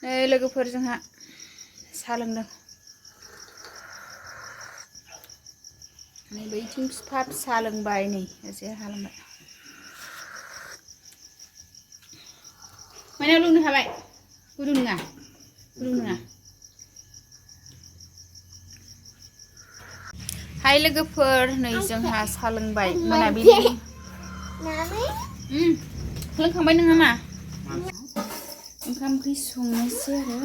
लोगोफोर जोंहा साहा लोंदों नै बैथिं फिफा फिसा लोंबाय नै एसे हालांबाय मायाव लोंनो हाबाय गुदुं नङा हाय लोगोफोर नै जोंहा साहा लोंबाय मोनाबिलि लोंखांबाय नोङो मा ओंखाम ओंख्रि संनोसै आरो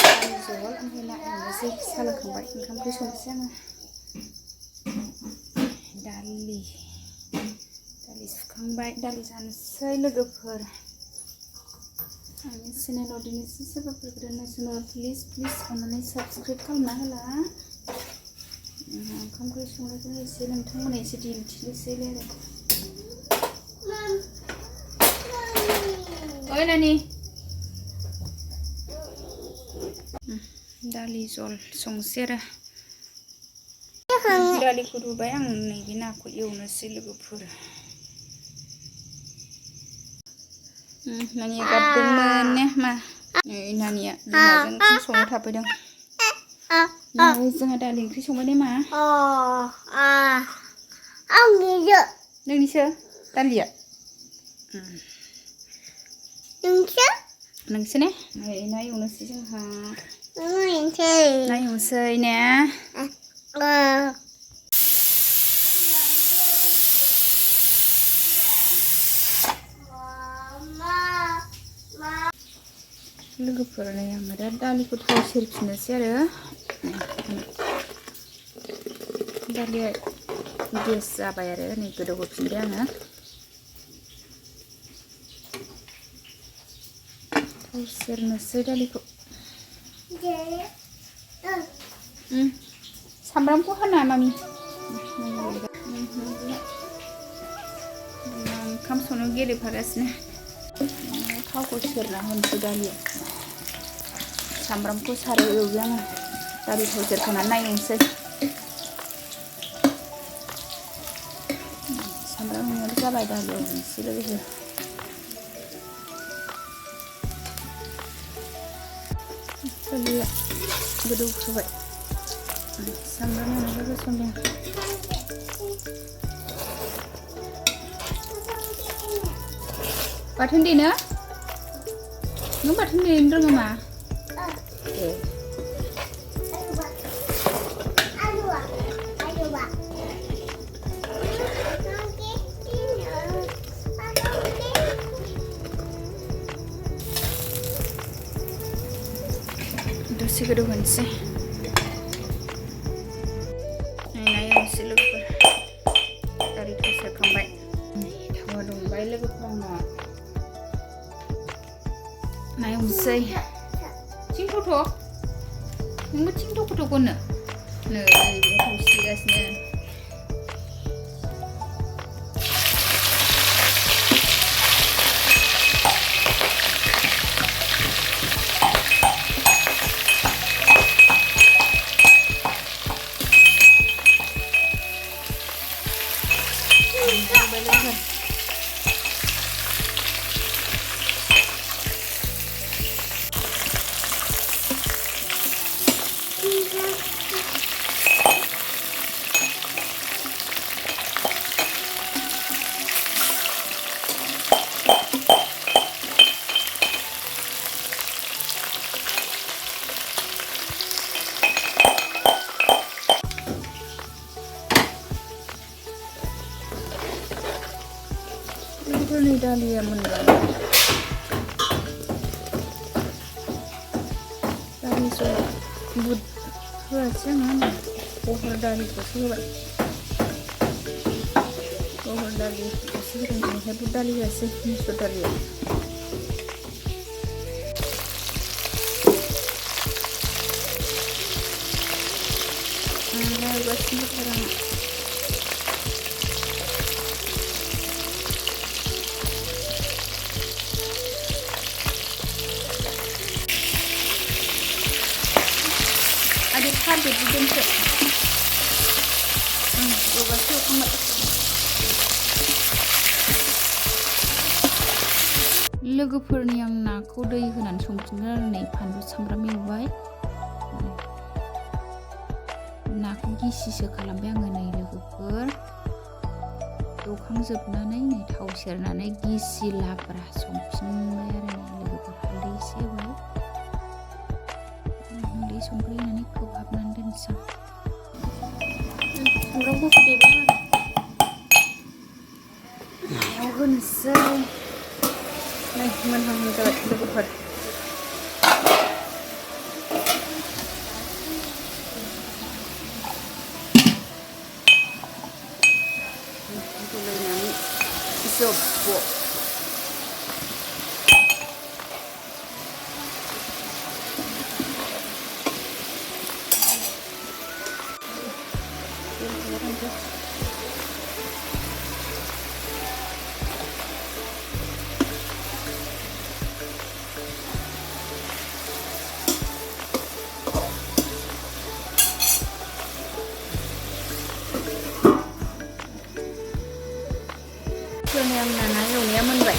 दालि जहल ओमफ्राय ना एवनोसै साहा लोंखांबाय ओंखाम ओंख्रि संनोसै आङो दालि सुखांबाय दालि जानोसै लोगोफोर आंनि चेनेलाव दिनैसो सोरबाफोर गोदान नायसनो प्लिज अननानै साबस्क्राइब खालामना होला ओंखाम ओंख्रि संनायखौनो एसे नोंथांमोना एसे दिन्थिनोसै आरो ओइ नानि दालि जल संसै आरो दालिखौ रुबाय आं नैबे नाखौ एवनोसै लोगोफोर नानिया गाबदोंमोन ने मा नानिया बिमाजों ओंख्रि संनो थाफैदों जोंहा दालि ओंख्रि संबाय ने मा नोंनिसो दालिया नोंसो ने ना एवनोसै जोंहा ना एवनोसै ने लोगोफोर नै आङो दा दालिखौ थाव सेरफिननोसै आरो दालिया गेस जाबाय आरो नै गोदौहोफिनबाय आङो थाव सेरनोसै दालिखौ सामब्रामखौ हाना मामि ओंखाम संनायाव गेलेफागासिनो थावखौ सेरना होनोसै दालियाव सामब्रामखौ सारायाव एवबाय आङो दालि थाव सेरखांनानै नायनोसै सामब्राम एवनायाबो जाबाय दालियाव होनोसै लोगोफोर दालिया गोदौफुबाय सामब्राम एवनायखौ होसनदों बाथोन देनो नों बाथोन देनो रोङो मा दसे गोदौ होनोसै नायनोसै लोगोफोर दालि थाव सेरखांबाय थावा दुंबाय लोगोफोर आंना नायनोसै थिं थथ' नोंबो थिं थख' थख'नो नै थाव सिगासिनो दालिया मोनबाय दालि जल बुद होआसै आङो बहर दालिखौसो होबाय बहर दालिखौसो होदों ओमफ्राय बुद दालि होआसै मुसुर दालिया नायगासिनो दं आं Habis dibentuk. Coba tuh लोगोफोरनि आं नाखौ दै होनानै संफिनगोन आरो नै फानलु सामब्राम एवबाय नाखौ गिसिसो खालामबाय आङो नै लोगोफोर एवखांजोबनानै नै थाव सेरनानै गिसि लाब्रा संफिनबाय आरो नै लोगोफोर हालदै एसे होबाय हालदै संख्रि होनानै खोबहाबनानै दोनसै सामब्राम गुफुर देबाय आरो होनोसै नै मोनहां जाबाय लोगोफोर गलायनानै जब्ब' फोरनि आंना ना एवनाया मोनबाय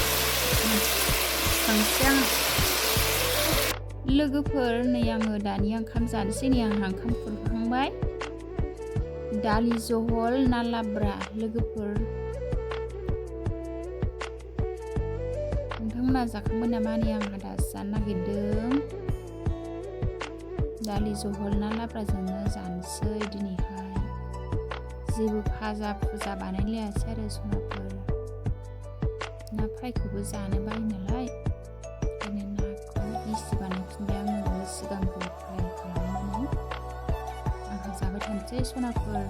खांसै आं लोगोफोर नै आङो दानिया ओंखाम जानोसै नै आंहा ओंखाम खुरखांबाय दालि जहल ना लाब्रा लोगोफोर नोंथांमोना जाखांबाय नामा नै आंहा दा जानो नागिरदों दालि जहल ना लाब्राजोंनो जानोसै दिनैहाय जेबो भाजा फुजा बानायलायासै आरो सनाफोर ना फ्रायखौबो जानो बायो नालाय ओंखायनो नाखौ गिसि बानायफिनबाय आङो सिगांखौ फ्राय खालामनानै आंहा जाबाय थानोसै सनाफोर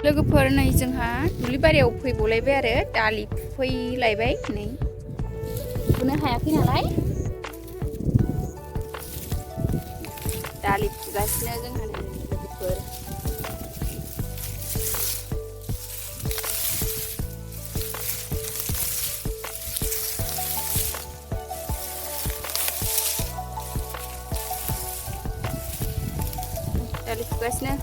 लोगोफोर नै जोंहा दुब्लि बारियाव फैबावलायबाय आरो दालि फैलायबाय नै फुनो हायाखै नालाय दालि फुगासिनो जोंहा नै लोगोफोर दालि फुगासिनो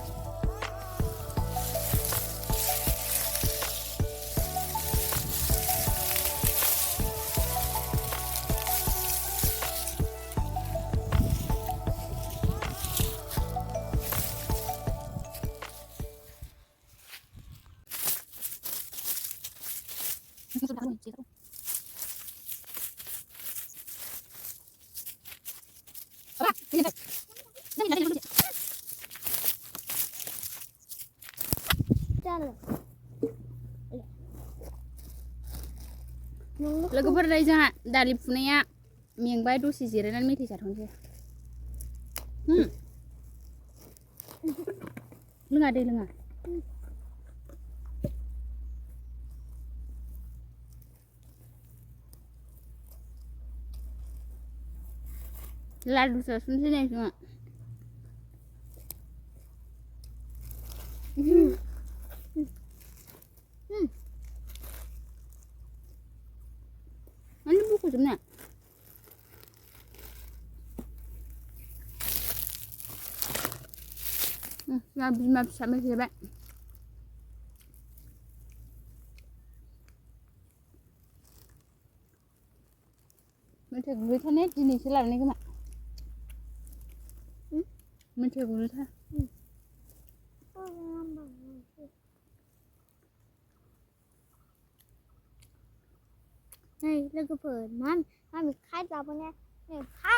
लोगोफोर नै जोंहा दालि फुनाया मेंबाय दसे जिरायनानै मेथाइ जाथ'नोसै लोङा दै लोङा लाडु जासनसै नै जोंहा Ano buko na? Mabis sama siapa? Macam gurita ni jenis lain ni ke mak? Macam gurita. Này, lên cái phở, nó bị khai ra bên này. Này, khai